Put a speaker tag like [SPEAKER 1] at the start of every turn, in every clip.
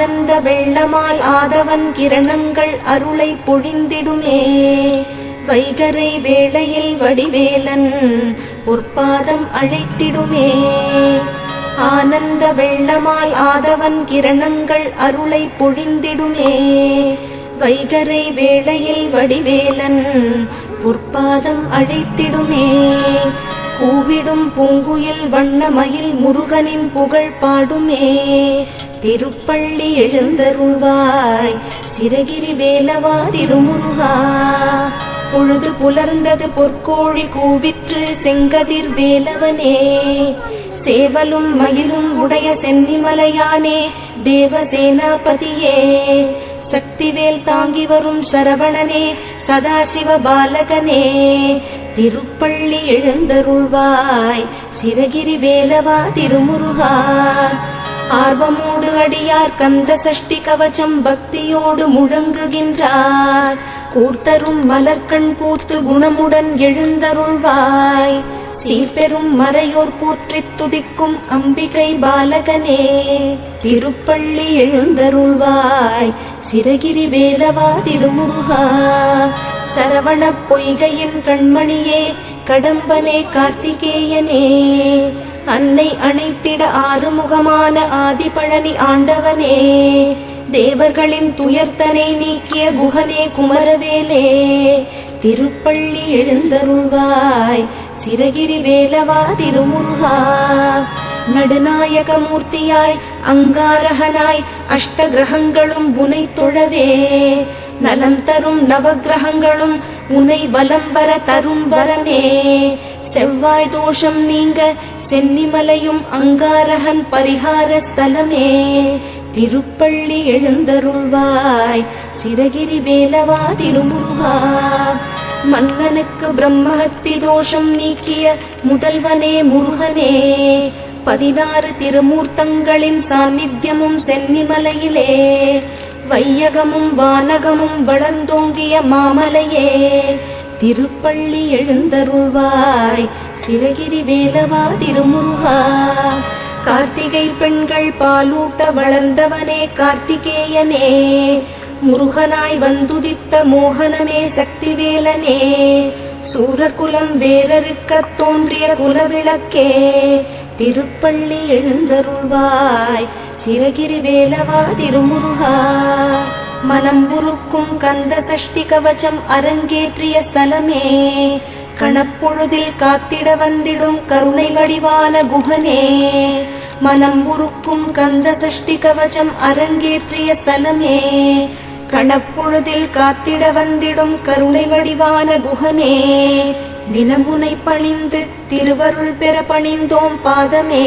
[SPEAKER 1] ஆனந்த வெள்ளமாய் ஆதவன் கிரணங்கள் அருளை பொழிந்திடுமே. வைகரை வேளையில் வடிவேலன் பொற்பாதம் அழைத்திடுமே. ஆனந்த வெள்ளமாய் ஆதவன் கிரணங்கள் அருளை பொழிந்திடுமே. வைகரை வேளையில் வடிவேலன் பொற்பாதம் அழைத்திடுமே. கூவிடும் பூங்குயில் வண்ணமயில் முருகனின் புகழ் பாடுமே. திருப்பள்ளி எழுந்தருள்வாய் சிரகிரி வேலவா திருமுருகா. பொழுது புலர்ந்தது பொற்கோழி கூவிற்று செங்கதிர் வேலவனே. சேவலும் மயிலும் உடைய சென்னிமலையானே தேவசேனாபதியே. சக்திவேல் தாங்கி வரும் சரவணனே சதாசிவ பாலகனே. திருப்பள்ளி எழுந்தருள்வாய் சிரகிரி வேலவா திருமுருகா. ஆர்வமோடு அடியார் கந்த சஷ்டி கவச்சம் பக்தியோடு முழங்குகின்றார். கூர்த்தரும் மலர்கண் பூத்து குணமுடன் எழுந்தருள்வாய். சீர்பெரும் மறையோர் போற்றித் துதிக்கும் அம்பிகை பாலகனே. திருப்பள்ளி எழுந்தருள்வாய் சிரகிரி வேலவா திருமுருகா. சரவண பொய்கையின் கண்மணியே கடம்பனே கார்த்திகேயனே. அன்னை அணைத்திட ஆறுமுகமான ஆதிபழனி ஆண்டவனே. தேவர்களின் துயர்த்தனை நீக்கிய குகனே குமரவேலே. திருப்பள்ளி எழுந்தருள்வாய் சிரகிரி வேலவா திருமுருகா. நடுநாயகமூர்த்தியாய் அங்காரகனாய் அஷ்டகிரகங்களும் உனை தொழவே. நலம் தரும் நவகிரகங்களும் உனை வலம் வர தரும் வரமே. செவ்வாய் தோஷம் நீங்க சென்னிமலையும் அங்காரகன் பரிகார ஸ்தலமே. திருப்பள்ளி எழுந்தருள்வாய் சிரகிரி வேலவா திருமுருகா. மன்னனுக்கு பிரம்மஹத்தி தோஷம் நீக்கிய முதல்வனே முருகனே. 16 திருமூர்த்தங்களின் சாநித்தியமும் சென்னிமலையிலே. வையகமும் வானகமும் வளர்ந்தோங்கிய மாமலையே. திருப்பள்ளி எழுந்தருள்வாய் சிரகிரி வேலவா திருமுருகா. கார்த்திகை பெண்கள் பாலூட்ட வளர்ந்தவனே கார்த்திகேயனே. முருகனாய் வந்துதித்த மோகனமே சக்திவேலனே. சூரகுலம் வேரறுக்க தோன்றிய குலவிளக்கே. திருப்பள்ளி எழுந்தருள்வாய் சிரகிரி வேலவா திருமுருகா. மனம் உருக்கும் கந்த சஷ்டி கவச்சம் அரங்கேற்றிய ஸ்தலமே. கணப்பொழுதில் காத்திட வந்திடும் கருணை வடிவான குகனே. மனம் உருக்கும் கந்த சஷ்டி கவச்சம் அரங்கேற்றிய ஸ்தலமே. கணப்பொழுதில் காத்திட வந்திடும் கருணை வடிவான குகனே. தினமுனை பணிந்து திருவருள் பெற பணிந்தோம் பாதமே.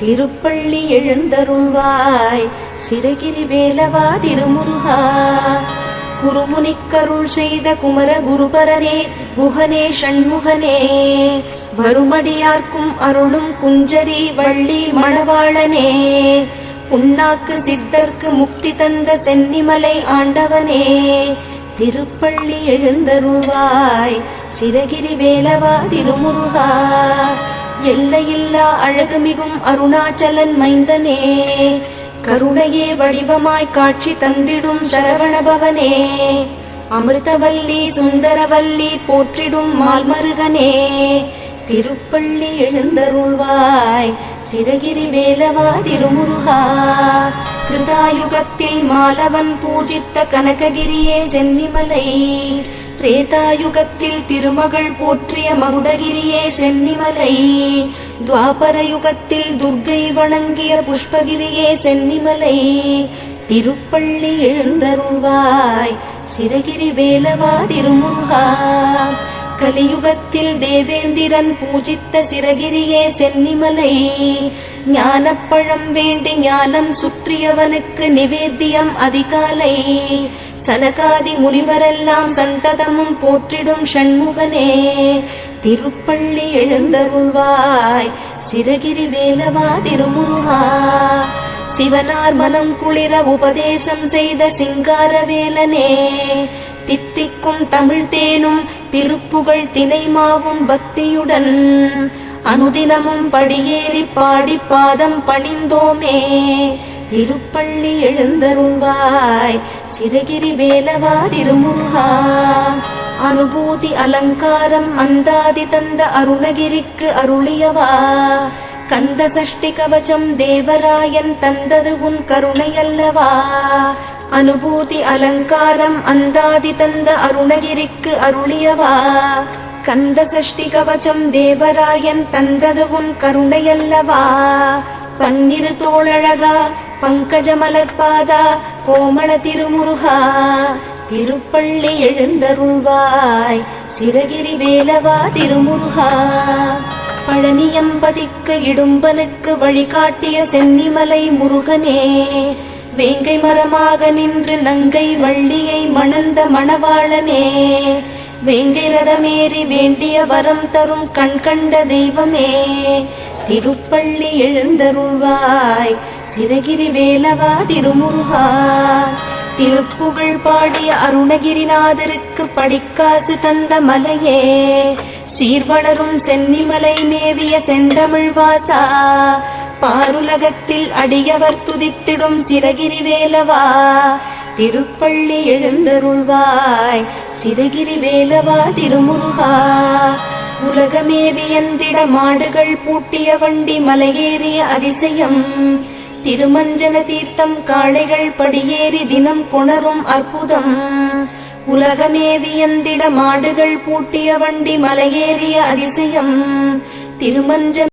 [SPEAKER 1] திருப்பள்ளி எழுந்தருள்வாய் சிரகிரி வேலவா திருமுருகா. குருமுனிக்கருள் செய்த குமர குருபரனே குகனே ஷண்முகனே. வருமடியார்க்கும் அருளும் குஞ்சரி வள்ளி மணவாளனே. புண்ணாக்கு சித்தர்க்கு முக்தி தந்த சென்னிமலை ஆண்டவனே. திருப்பள்ளி எழுந்தருள்வாய் சிரகிரி வேலவா திருமுருகா. எல்லையில்லா அழகுமிகும் அருணாச்சலன் மைந்தனே. கருணையே வடிவமாய் காட்சி தந்திடும் சரவணபவனே. அமிர்தவல்லி சுந்தரவல்லி போற்றிடும் மால்மருகனே. திருப்பள்ளி எழுந்தருள்வாய் சிரகிரி வேலவா திருமுருகா. கிருதாயுகத்தில் மாலவன் பூஜித்த கனககிரியே சென்னிமலை. திரேதாயுகத்தில் திருமகள் போற்றிய மகுடகிரியே சென்னிமலை. துவாபர யுகத்தில் துர்க்கை வணங்கிய புஷ்பகிரியே சென்னிமலை. திருப்பள்ளி எழுந்தருள்வாய் சிரகிரி வேலவா திருமுருகா. கலியுகத்தில் தேவேந்திரன் பூஜித்த சிரகிரியே சென்னிமலை. ஞானப்பழம் வேண்டி ஞானம் சுற்றியவனுக்கு நிவேத்தியம் அதிகாலை. சனகாதி முனிவரெல்லாம் சந்ததமும் போற்றிடும் ஷண்முகனே. திருப்பள்ளி எழுந்தருள்வாய் சிரகிரி வேலவா திருமுருகா. சிவனார் மனம் குளிர உபதேசம் செய்த சிங்காரவேலனே. தித்திக்கும் தமிழ் தேனும் திருப்புகழ் தினைமாவும் பக்தியுடன் அனுதினமும் படியேறி பாடி பாதம் பணிந்தோமே. திருப்பள்ளி எழுந்தருள்வாய் சிரகிரி வேலவா திருமுருகா. அனுபூதி அலங்காரம் அந்தாதி தந்த அருணகிரிக்கு அருளியவா. கந்த சஷ்டி கவசம் தேவராயன் தந்தது உன் கருணையல்லவா. அனுபூதி அலங்காரம் அந்தாதி தந்த அருணகிரிக்கு அருளியவா. கந்த சஷ்டி கவசம் தேவராயன் தந்தது உன் கருணையல்லவா. பன்னிரு தோளழகா பங்கஜ மலர்பாதா கோமள திருமுருகா. திருப்பள்ளி எழுந்தருள்வாய் சிரகிரி வேலவா திருமுருகா. பழனியம்பதிக்கு இடும்பனுக்கு வழிகாட்டிய சென்னிமலை முருகனே. வேங்கை மரமாக நின்று நங்கை வள்ளியை மணந்த மணவாளனே. வேங்கை ரதமேறி வேண்டிய வரம் தரும் கண் கண்ட தெய்வமே. திருப்பள்ளி எழுந்தருள்வாய் சிரகிரி வேலவா திருமுருகா. திருப்புகழ் பாடிய அருணகிரிநாதருக்கு படிக்காசு தந்த மலையே. சீர்வளரும் சென்னிமலை மேவிய செந்தமிழ் வாசா. பாருலகத்தில் அடியவர் துதித்திடும் சிரகிரி வேலவா. திருப்பள்ளி எழுந்தருள்வாய் சிரகிரி வேலவா திருமுருகா. உலகமே வியந்திட மாடுகள் பூட்டிய வண்டி மலையேறிய அதிசயம். திருமஞ்சன தீர்த்தம் காளைகள் படியேறி தினம் கொணரும் அற்புதம். உலகமே வியந்திட மாடுகள் பூட்டிய வண்டி மலையேறிய அதிசயம். திருமஞ்சன